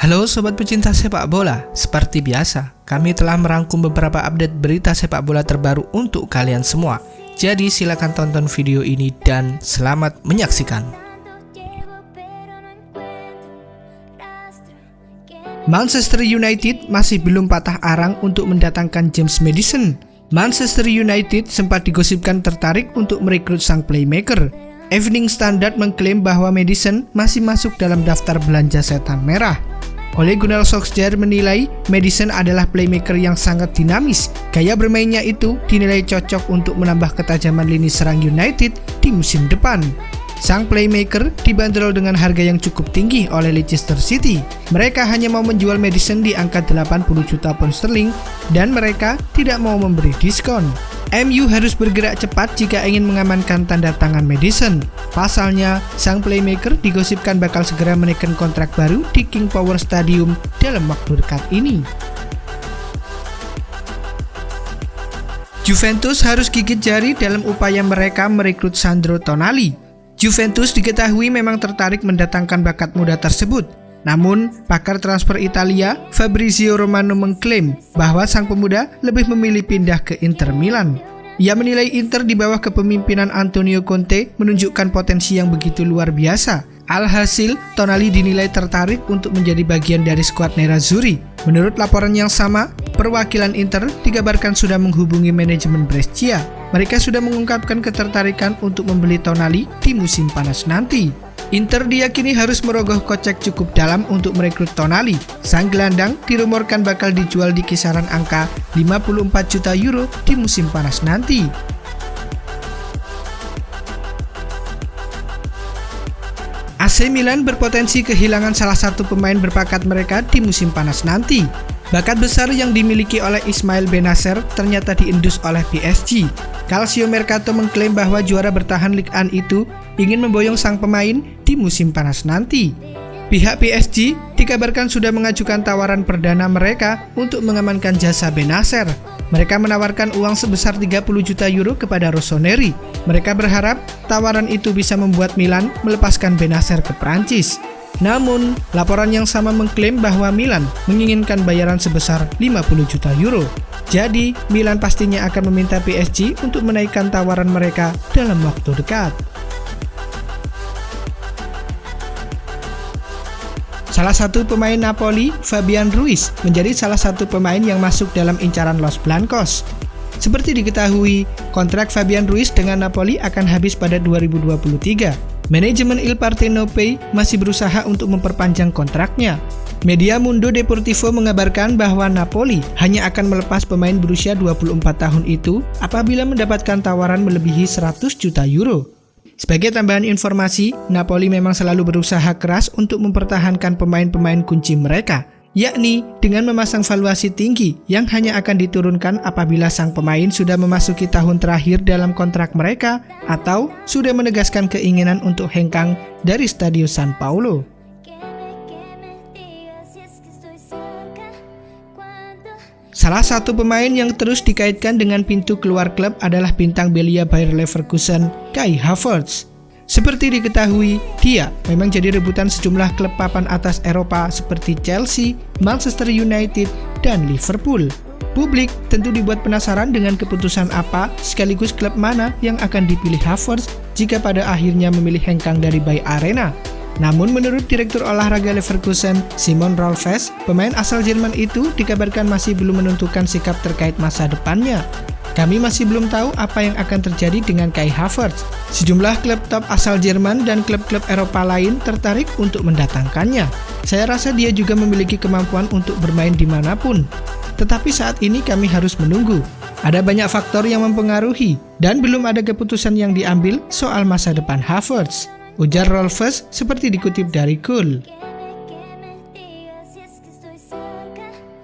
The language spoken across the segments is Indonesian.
Halo sobat pecinta sepak bola, seperti biasa, kami telah merangkum beberapa update berita sepak bola terbaru untuk kalian semua. Jadi silakan tonton video ini dan selamat menyaksikan. Manchester United masih belum patah arang untuk mendatangkan James Maddison. Manchester United sempat digosipkan tertarik untuk merekrut sang playmaker. Evening Standard mengklaim bahwa Maddison masih masuk dalam daftar belanja setan merah. Ole Gunnar Solskjaer menilai Maddison adalah playmaker yang sangat dinamis. Gaya bermainnya itu dinilai cocok untuk menambah ketajaman lini serang United di musim depan. Sang playmaker dibanderol dengan harga yang cukup tinggi oleh Leicester City. Mereka hanya mau menjual Maddison di angka 80 juta pound sterling dan mereka tidak mau memberi diskon. MU harus bergerak cepat jika ingin mengamankan tanda tangan Maddison. Pasalnya, sang playmaker digosipkan bakal segera menaikkan kontrak baru di King Power Stadium dalam waktu dekat ini. Juventus harus gigit jari dalam upaya mereka merekrut Sandro Tonali. Juventus diketahui memang tertarik mendatangkan bakat muda tersebut. Namun, pakar transfer Italia, Fabrizio Romano mengklaim bahwa sang pemuda lebih memilih pindah ke Inter Milan. Ia menilai Inter di bawah kepemimpinan Antonio Conte menunjukkan potensi yang begitu luar biasa. Alhasil, Tonali dinilai tertarik untuk menjadi bagian dari skuad Nerazzurri. Menurut laporan yang sama, perwakilan Inter dikabarkan sudah menghubungi manajemen Brescia. Mereka sudah mengungkapkan ketertarikan untuk membeli Tonali di musim panas nanti. Inter diyakini harus merogoh kocek cukup dalam untuk merekrut Tonali. Sang gelandang dirumorkan bakal dijual di kisaran angka 54 juta euro di musim panas nanti. AC Milan berpotensi kehilangan salah satu pemain berbakat mereka di musim panas nanti. Bakat besar yang dimiliki oleh Ismail Bennacer ternyata diendus oleh PSG. Calcio Mercato mengklaim bahwa juara bertahan Ligue 1 itu ingin memboyong sang pemain di musim panas nanti. Pihak PSG dikabarkan sudah mengajukan tawaran perdana mereka untuk mengamankan jasa Bennacer. Mereka menawarkan uang sebesar 30 juta euro kepada Rossoneri. Mereka berharap tawaran itu bisa membuat Milan melepaskan Bennacer ke Prancis. Namun, laporan yang sama mengklaim bahwa Milan menginginkan bayaran sebesar 50 juta euro. Jadi, Milan pastinya akan meminta PSG untuk menaikkan tawaran mereka dalam waktu dekat. Salah satu pemain Napoli, Fabian Ruiz, menjadi salah satu pemain yang masuk dalam incaran Los Blancos. Seperti diketahui, kontrak Fabian Ruiz dengan Napoli akan habis pada 2023. Manajemen Il Partenopei masih berusaha untuk memperpanjang kontraknya. Media Mundo Deportivo mengabarkan bahwa Napoli hanya akan melepas pemain berusia 24 tahun itu apabila mendapatkan tawaran melebihi 100 juta euro. Sebagai tambahan informasi, Napoli memang selalu berusaha keras untuk mempertahankan pemain-pemain kunci mereka, yakni dengan memasang valuasi tinggi yang hanya akan diturunkan apabila sang pemain sudah memasuki tahun terakhir dalam kontrak mereka atau sudah menegaskan keinginan untuk hengkang dari Stadio San Paolo. Salah satu pemain yang terus dikaitkan dengan pintu keluar klub adalah bintang belia Bayer Leverkusen, Kai Havertz. Seperti diketahui, dia memang jadi rebutan sejumlah klub papan atas Eropa seperti Chelsea, Manchester United, dan Liverpool. Publik tentu dibuat penasaran dengan keputusan apa sekaligus klub mana yang akan dipilih Havertz jika pada akhirnya memilih hengkang dari Bay Arena. Namun menurut Direktur Olahraga Leverkusen, Simon Rolfes, pemain asal Jerman itu dikabarkan masih belum menentukan sikap terkait masa depannya. Kami masih belum tahu apa yang akan terjadi dengan Kai Havertz. Sejumlah klub top asal Jerman dan klub-klub Eropa lain tertarik untuk mendatangkannya. Saya rasa dia juga memiliki kemampuan untuk bermain dimanapun. Tetapi saat ini kami harus menunggu. Ada banyak faktor yang mempengaruhi dan belum ada keputusan yang diambil soal masa depan Havertz, ujar Rolfes seperti dikutip dari Goal.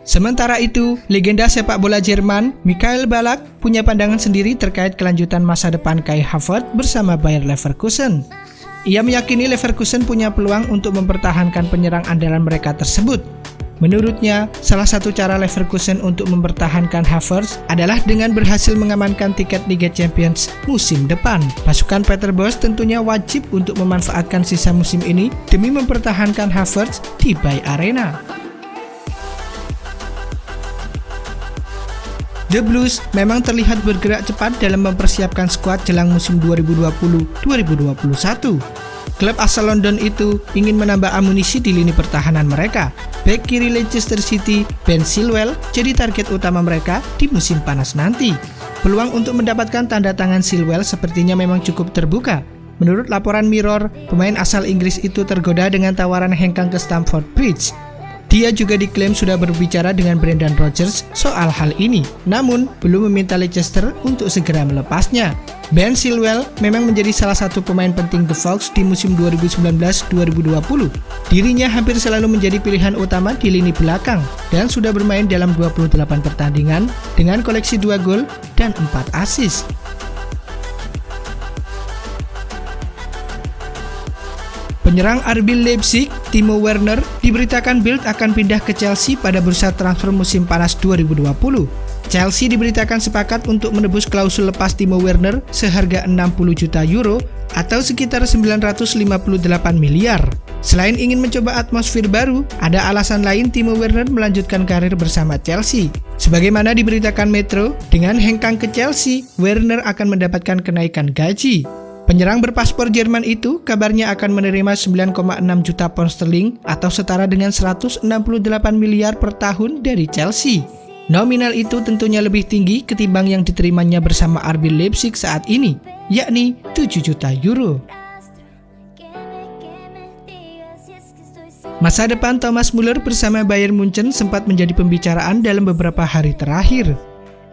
Sementara itu, legenda sepak bola Jerman, Michael Ballack, punya pandangan sendiri terkait kelanjutan masa depan Kai Havertz bersama Bayer Leverkusen. Ia meyakini Leverkusen punya peluang untuk mempertahankan penyerang andalan mereka tersebut. Menurutnya, salah satu cara Leverkusen untuk mempertahankan Havertz adalah dengan berhasil mengamankan tiket Liga Champions musim depan. Pasukan Peter Bosz tentunya wajib untuk memanfaatkan sisa musim ini demi mempertahankan Havertz di Bay Arena. The Blues memang terlihat bergerak cepat dalam mempersiapkan skuad jelang musim 2020-2021. Klub asal London itu ingin menambah amunisi di lini pertahanan mereka. Bek kiri Leicester City, Ben Chilwell, jadi target utama mereka di musim panas nanti. Peluang untuk mendapatkan tanda tangan Chilwell sepertinya memang cukup terbuka. Menurut laporan Mirror, pemain asal Inggris itu tergoda dengan tawaran hengkang ke Stamford Bridge. Dia juga diklaim sudah berbicara dengan Brendan Rodgers soal hal ini, namun belum meminta Leicester untuk segera melepasnya. Ben Chilwell memang menjadi salah satu pemain penting The Fox di musim 2019-2020. Dirinya hampir selalu menjadi pilihan utama di lini belakang dan sudah bermain dalam 28 pertandingan dengan koleksi 2 gol dan 4 assist. Penyerang RB Leipzig, Timo Werner, diberitakan Bild akan pindah ke Chelsea pada bursa transfer musim panas 2020. Chelsea diberitakan sepakat untuk menebus klausul lepas Timo Werner seharga 60 juta euro atau sekitar 958 miliar. Selain ingin mencoba atmosfer baru, ada alasan lain Timo Werner melanjutkan karir bersama Chelsea. Sebagaimana diberitakan Metro, dengan hengkang ke Chelsea, Werner akan mendapatkan kenaikan gaji. Penyerang berpaspor Jerman itu kabarnya akan menerima 9,6 juta pound sterling atau setara dengan 168 miliar per tahun dari Chelsea. Nominal itu tentunya lebih tinggi ketimbang yang diterimanya bersama RB Leipzig saat ini, yakni 7 juta euro. Masa depan Thomas Müller bersama Bayern Munchen sempat menjadi pembicaraan dalam beberapa hari terakhir.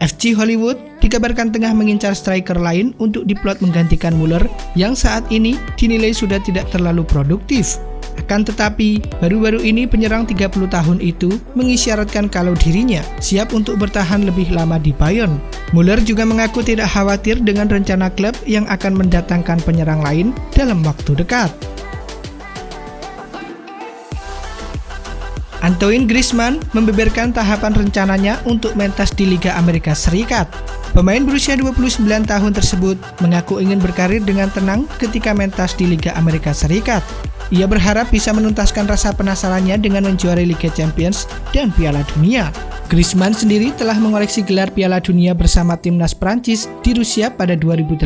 FC Hollywood dikabarkan tengah mengincar striker lain untuk diplot menggantikan Müller yang saat ini dinilai sudah tidak terlalu produktif. Akan tetapi, baru-baru ini penyerang 30 tahun itu mengisyaratkan kalau dirinya siap untuk bertahan lebih lama di Bayern. Müller juga mengaku tidak khawatir dengan rencana klub yang akan mendatangkan penyerang lain dalam waktu dekat. Antoine Griezmann membeberkan tahapan rencananya untuk mentas di Liga Amerika Serikat. Pemain berusia 29 tahun tersebut mengaku ingin berkarir dengan tenang ketika mentas di Liga Amerika Serikat. Ia berharap bisa menuntaskan rasa penasarannya dengan menjuarai Liga Champions dan Piala Dunia. Griezmann sendiri telah mengoleksi gelar Piala Dunia bersama timnas Prancis di Rusia pada 2018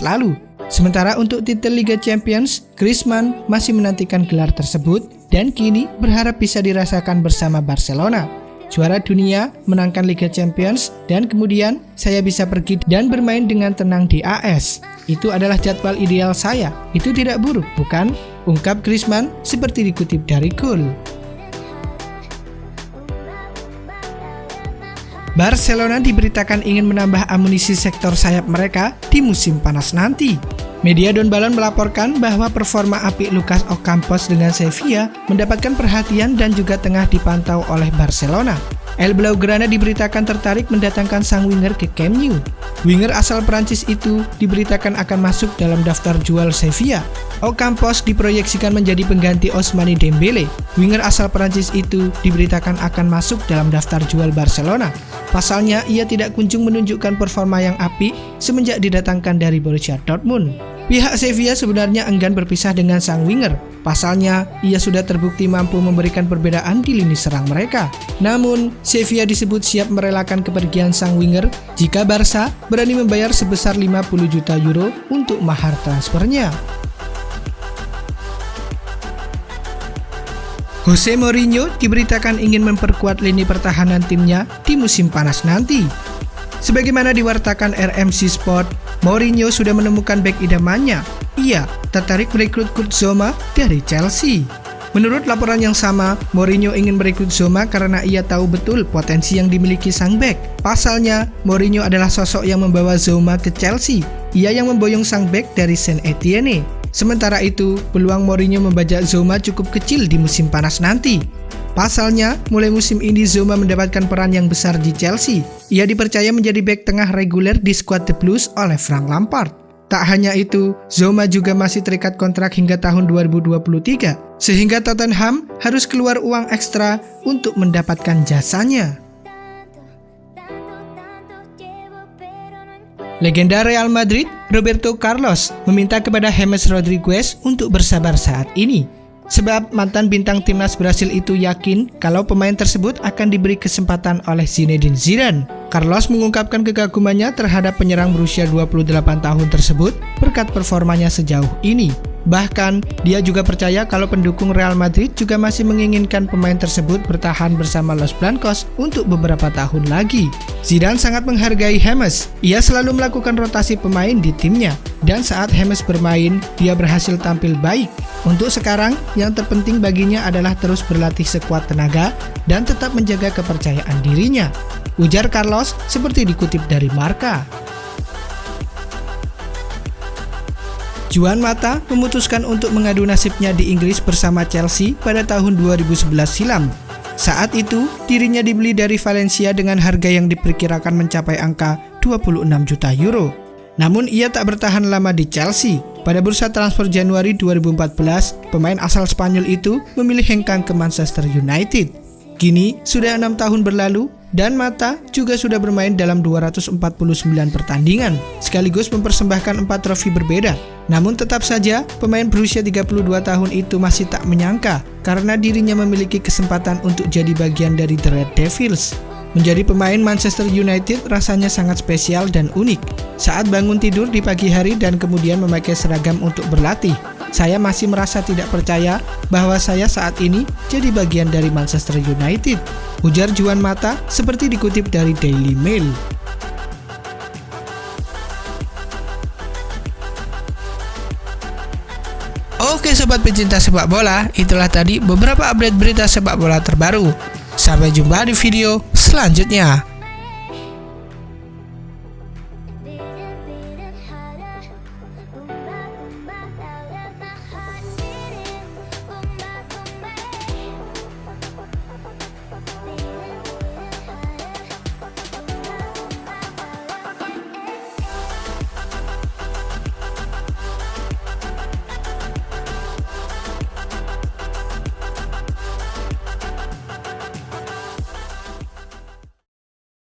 lalu. Sementara untuk titel Liga Champions, Griezmann masih menantikan gelar tersebut dan kini berharap bisa dirasakan bersama Barcelona. Juara dunia, menangkan Liga Champions, dan kemudian saya bisa pergi dan bermain dengan tenang di AS. Itu adalah jadwal ideal saya. Itu tidak buruk, bukan? Ungkap Griezmann seperti dikutip dari Goal. Barcelona diberitakan ingin menambah amunisi sektor sayap mereka di musim panas nanti. Media Don Balon melaporkan bahwa performa apik Lucas Ocampos dengan Sevilla mendapatkan perhatian dan juga tengah dipantau oleh Barcelona. El Blaugrana diberitakan tertarik mendatangkan sang winger ke Camp Nou. Winger asal Prancis itu diberitakan akan masuk dalam daftar jual Sevilla. Ocampos diproyeksikan menjadi pengganti Ousmane Dembele. Winger asal Prancis itu diberitakan akan masuk dalam daftar jual Barcelona. Pasalnya, ia tidak kunjung menunjukkan performa yang apik semenjak didatangkan dari Borussia Dortmund. Pihak Sevilla sebenarnya enggan berpisah dengan sang winger. Pasalnya, ia sudah terbukti mampu memberikan perbedaan di lini serang mereka. Namun, Sevilla disebut siap merelakan kepergian sang winger jika Barca berani membayar sebesar 50 juta euro untuk mahar transfernya. Jose Mourinho diberitakan ingin memperkuat lini pertahanan timnya di musim panas nanti. Sebagaimana diwartakan RMC Sport, Mourinho sudah menemukan bek idamannya. Ia tertarik merekrut Kurt Zouma dari Chelsea. Menurut laporan yang sama, Mourinho ingin merekrut Zouma karena ia tahu betul potensi yang dimiliki sang bek. Pasalnya, Mourinho adalah sosok yang membawa Zouma ke Chelsea. Ia yang memboyong sang bek dari Saint Etienne. Sementara itu, peluang Mourinho membajak Zouma cukup kecil di musim panas nanti. Pasalnya, mulai musim ini Zouma mendapatkan peran yang besar di Chelsea. Ia dipercaya menjadi bek tengah reguler di skuad The Blues oleh Frank Lampard. Tak hanya itu, Zouma juga masih terikat kontrak hingga tahun 2023, sehingga Tottenham harus keluar uang ekstra untuk mendapatkan jasanya. Legenda Real Madrid, Roberto Carlos, meminta kepada James Rodriguez untuk bersabar saat ini. Sebab mantan bintang timnas Brasil itu yakin kalau pemain tersebut akan diberi kesempatan oleh Zinedine Zidane. Carlos mengungkapkan kekagumannya terhadap penyerang berusia 28 tahun tersebut berkat performanya sejauh ini. Bahkan, dia juga percaya kalau pendukung Real Madrid juga masih menginginkan pemain tersebut bertahan bersama Los Blancos untuk beberapa tahun lagi. Zidane sangat menghargai James. Ia selalu melakukan rotasi pemain di timnya. Dan saat James bermain, dia berhasil tampil baik. Untuk sekarang, yang terpenting baginya adalah terus berlatih sekuat tenaga dan tetap menjaga kepercayaan dirinya, ujar Carlos seperti dikutip dari Marca. Juan Mata memutuskan untuk mengadu nasibnya di Inggris bersama Chelsea pada tahun 2011 silam. Saat itu, dirinya dibeli dari Valencia dengan harga yang diperkirakan mencapai angka 26 juta euro. Namun ia tak bertahan lama di Chelsea. Pada bursa transfer Januari 2014, pemain asal Spanyol itu memilih hengkang ke Manchester United. Kini sudah 6 tahun berlalu dan Mata juga sudah bermain dalam 249 pertandingan, sekaligus mempersembahkan 4 trofi berbeda. Namun tetap saja pemain berusia 32 tahun itu masih tak menyangka karena dirinya memiliki kesempatan untuk jadi bagian dari The Red Devils. Menjadi pemain Manchester United rasanya sangat spesial dan unik. Saat bangun tidur di pagi hari dan kemudian memakai seragam untuk berlatih, saya masih merasa tidak percaya bahwa saya saat ini jadi bagian dari Manchester United, ujar Juan Mata seperti dikutip dari Daily Mail. Oke sobat pecinta sepak bola, itulah tadi beberapa update berita sepak bola terbaru. Sampai jumpa di video selanjutnya.